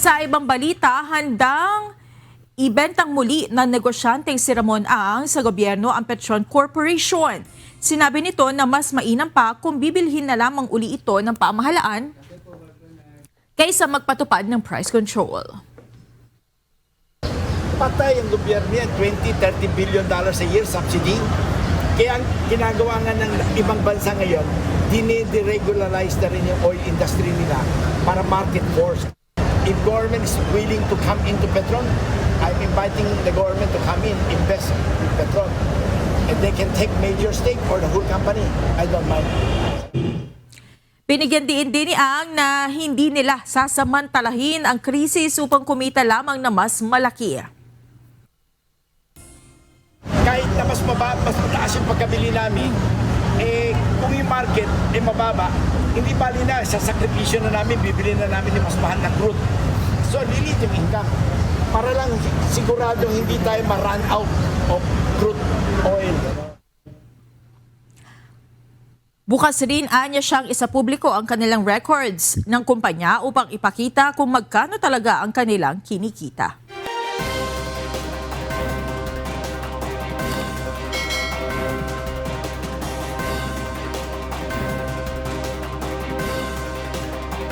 Sa ibang balita, handang ibentang muli ng negosyanteng si Ramon Ang sa gobyerno ang Petron Corporation. Sinabi nito na mas mainam pa kung bibilhin na lamang uli ito ng pamahalaan kaysa magpatupad ng price control. Patay ang gobyerno yan, $20-30 billion a year subsidy. Kaya ang ginagawa nga ng ibang bansa ngayon, dine-deregularize na rin yung oil industry nila para market force. If government is willing to come into Petron, I'm inviting the government to come in, invest in Petron. And they can take major stake for the whole company. I don't mind. Binigyan din ni Ang na hindi nila sasamantalahin ang krisis upang kumita lamang na mas malaki. Kahit na mas mataas yung pagkabili namin, kung yung market mababa, hindi bali na, sa sakripisyo na namin, bibili na namin yung mas mahal na crude. So, lilit yung income. Para lang siguradong hindi tayo ma-run out of crude oil. Bukas rin anya siyang isapubliko ang kanilang records ng kumpanya upang ipakita kung magkano talaga ang kanilang kinikita.